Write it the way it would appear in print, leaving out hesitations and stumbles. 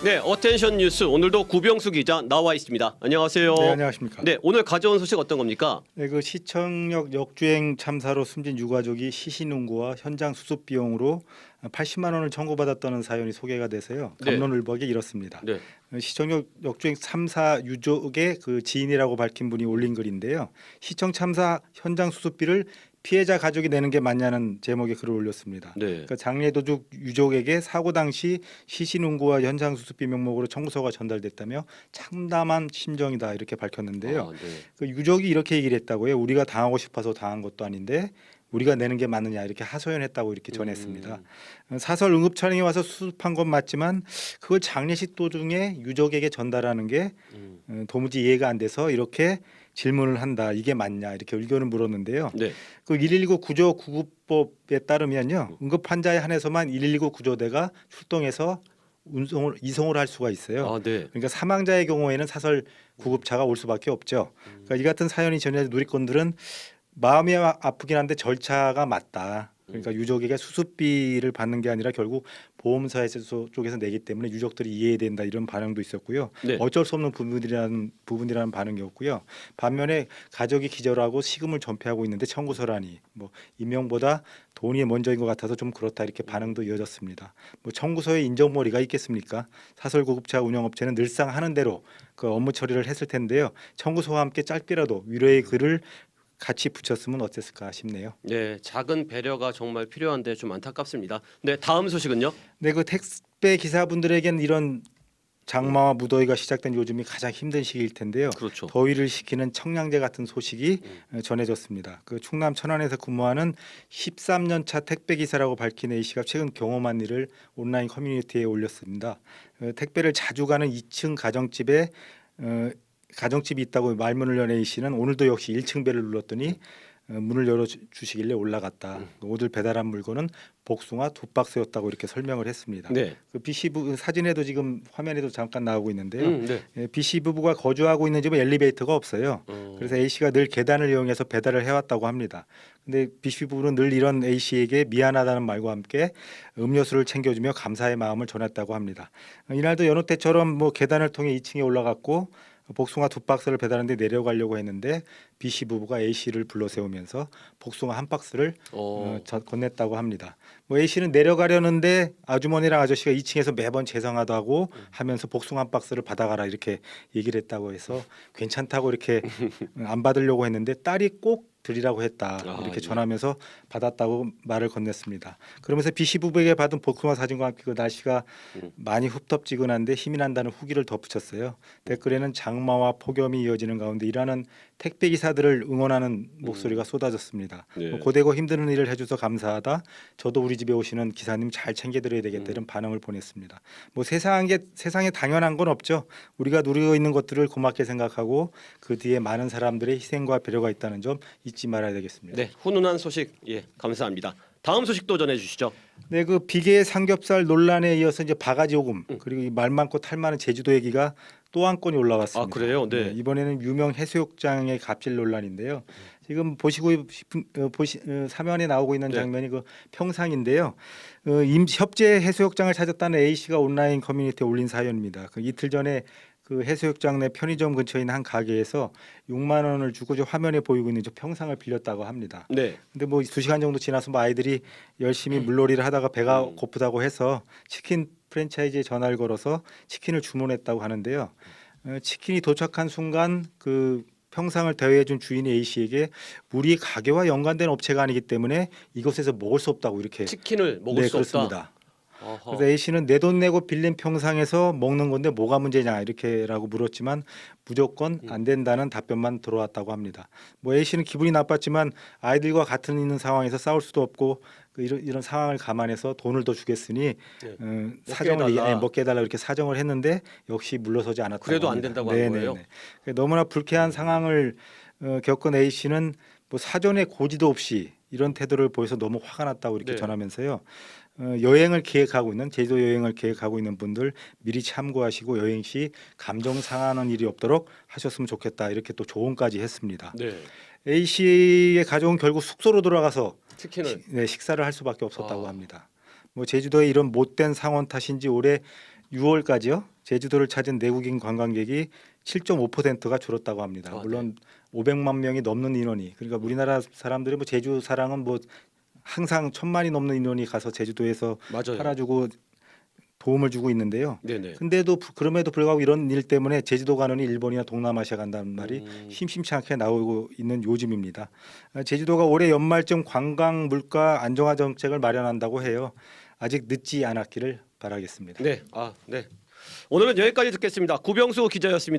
네, 어텐션 뉴스 오늘도 구병수 기자 나와 있습니다. 안녕하세요. 네, 안녕하십니까. 네, 오늘 가져온 소식 어떤 겁니까? 네, 그 시청역 역주행 참사로 숨진 유가족이 시신운구와 현장 수습 비용으로 80만 원을 청구받았다는 사연이 소개가 돼서요. 네. 갑론을박에 이렇습니다. 네. 시청역 역주행 참사 유족의 그 지인이라고 밝힌 분이 올린 글인데요. 시청 참사 현장 수습비를 피해자 가족이 내는 게 맞냐는 제목의 글을 올렸습니다. 네. 그러니까 장례 도둑 유족에게 사고 당시 시신 운구와 현장 수습비 명목으로 청구서가 전달됐다며 참담한 심정이다 이렇게 밝혔는데요. 네. 그 유족이 이렇게 얘기를 했다고요. 우리가 당하고 싶어서 당한 것도 아닌데 우리가 내는 게 맞느냐 이렇게 하소연했다고 이렇게 전했습니다. 사설 응급 촬영이 와서 수습한 건 맞지만 그걸 장례식 도중에 유족에게 전달하는 게 도무지 이해가 안 돼서 이렇게 질문을 한다. 이게 맞냐 이렇게 의견을 물었는데요. 네. 그 119 구조 구급법에 따르면요. 응급 환자에 한해서만 119 구조대가 출동해서 이송을 할 수가 있어요. 아, 네. 그러니까 사망자의 경우에는 사설 구급차가 올 수밖에 없죠. 그러니까 이 같은 사연이 전해진 누리꾼들은 마음이 아프긴 한데 절차가 맞다. 그러니까 유족에게 수습비를 받는 게 아니라 결국 보험사 쪽에서 내기 때문에 유족들이 이해된다 이런 반응도 있었고요. 네. 어쩔 수 없는 부분이라는 반응이었고요. 반면에 가족이 기절하고 시금을 전폐하고 있는데 청구서라니 뭐 임명보다 돈이 먼저인 것 같아서 좀 그렇다 이렇게 반응도 이어졌습니다. 뭐 청구서에 인정머리가 있겠습니까? 사설구급차 운영업체는 늘상 하는 대로 그 업무 처리를 했을 텐데요. 청구서와 함께 짧게라도 위로의 글을 같이 붙였으면 어땠을까 싶네요. 네, 작은 배려가 정말 필요한데 좀 안타깝습니다. 네, 다음 소식은요? 네, 그 택배 기사분들에겐 이런 장마와 무더위가 시작된 요즘이 가장 힘든 시기일 텐데요. 그렇죠. 더위를 식히는 청량제 같은 소식이 전해졌습니다. 그 충남 천안에서 근무하는 13년 차 택배 기사라고 밝힌 A 씨가 최근 경험한 일을 온라인 커뮤니티에 올렸습니다. 택배를 자주 가는 2층 가정집이 있다고 말문을 연 A 씨는 오늘도 역시 1층 벨을 눌렀더니 문을 열어주시길래 올라갔다. 오늘 배달한 물건은 복숭아 2박스였다고 이렇게 설명을 했습니다. 네. 그 B 씨 부부 사진에도 지금 화면에도 잠깐 나오고 있는데요. 네. B 씨 부부가 거주하고 있는 집은 엘리베이터가 없어요. 그래서 A 씨가 늘 계단을 이용해서 배달을 해왔다고 합니다. 근데 B 씨 부부는 늘 이런 A 씨에게 미안하다는 말과 함께 음료수를 챙겨주며 감사의 마음을 전했다고 합니다. 이날도 여느 때처럼 뭐 계단을 통해 2층에 올라갔고 복숭아 2박스를 배달하는데 내려가려고 했는데 B 씨 부부가 A 씨를 불러 세우면서 복숭아 1박스를 건넸다고 합니다. 뭐 A 씨는 내려가려는데 아주머니랑 아저씨가 2층에서 매번 죄송하다고 하면서 복숭아 1박스를 받아가라 이렇게 얘기를 했다고 해서 괜찮다고 이렇게 안 받으려고 했는데 딸이 꼭 드리라고 했다 이렇게 전하면서 받았다고 말을 건넸습니다. 그러면서 B 씨 부부에게 받은 복숭아 사진과 함께 그 날씨가 많이 흡덥지근한데 힘이 난다는 후기를 덧붙였어요. 댓글에는 장마와 폭염이 이어지는 가운데 일하는 택배 기사들을 응원하는 목소리가 쏟아졌습니다. 네. 고되고 힘드는 일을 해줘서 감사하다. 저도 우리 집에 오시는 기사님 잘 챙겨드려야 되겠다 이런 반응을 보냈습니다. 뭐 세상에 당연한 건 없죠. 우리가 누리고 있는 것들을 고맙게 생각하고 그 뒤에 많은 사람들의 희생과 배려가 있다는 점 잊지 말아야 되겠습니다. 네, 훈훈한 소식 감사합니다. 다음 소식도 전해주시죠. 네, 그 비계 삼겹살 논란에 이어서 이제 바가지 오금 그리고 이 말 많고 탈 많은 제주도 얘기가 또 한 건이 올라왔습니다. 아, 그래요? 네. 이번에는 유명 해수욕장의 갑질 논란인데요. 지금 사면에 나오고 있는 장면이 그 평상인데요. 협재 해수욕장을 찾았다는 A 씨가 온라인 커뮤니티에 올린 사연입니다. 그 이틀 전에 그 해수욕장 내 편의점 근처에 있는 한 가게에서 6만 원을 주고 저 화면에 보이고 있는 저 평상을 빌렸다고 합니다. 네. 근데 뭐 2시간 정도 지나서 뭐 아이들이 열심히 물놀이를 하다가 배가 고프다고 해서 치킨 프랜차이즈에 전화를 걸어서 치킨을 주문했다고 하는데요. 치킨이 도착한 순간 그 평상을 대여해준 주인 A 씨에게 우리 가게와 연관된 업체가 아니기 때문에 이곳에서 먹을 수 없다고 이렇게 치킨을 먹을 수 없다. 그렇습니다. 그래서 A 씨는 내 돈 내고 빌린 평상에서 먹는 건데 뭐가 문제냐 이렇게라고 물었지만 무조건 안 된다는 답변만 들어왔다고 합니다. 뭐 A 씨는 기분이 나빴지만 아이들과 같은 있는 상황에서 싸울 수도 없고 이런 상황을 감안해서 돈을 더 주겠으니 사정을 먹게 해달라 이렇게 사정을 했는데 역시 물러서지 않았다고 그래도 합니다. 안 된다고 한 거예요? 너무나 불쾌한 상황을 겪은 A 씨는 뭐 사전에 고지도 없이 이런 태도를 보여서 너무 화가 났다고 이렇게 전하면서요. 여행을 계획하고 있는 제주도 여행을 계획하고 있는 분들 미리 참고하시고 여행 시 감정 상하는 일이 없도록 하셨으면 좋겠다 이렇게 또 조언까지 했습니다. 네. A 씨의 가족은 결국 숙소로 돌아가서 치킨을 식사를 할 수밖에 없었다고 합니다. 뭐 제주도의 이런 못된 상원 탓인지 올해 6월까지요. 제주도를 찾은 내국인 관광객이 7.5%가 줄었다고 합니다. 아, 물론 500만 명이 넘는 인원이, 그러니까 우리나라 사람들이 뭐 제주 사랑은 뭐 항상 1,000만이 넘는 인원이 가서 제주도에서 맞아요. 팔아주고 도움을 주고 있는데요. 네네. 근데도 그럼에도 불구하고 이런 일 때문에 제주도 가느니 일본이나 동남아시아 간다는 말이 심심치 않게 나오고 있는 요즘입니다. 제주도가 올해 연말쯤 관광 물가 안정화 정책을 마련한다고 해요. 아직 늦지 않았기를 바라겠습니다. 네. 아, 네. 오늘은 여기까지 듣겠습니다. 구병수 기자였습니다.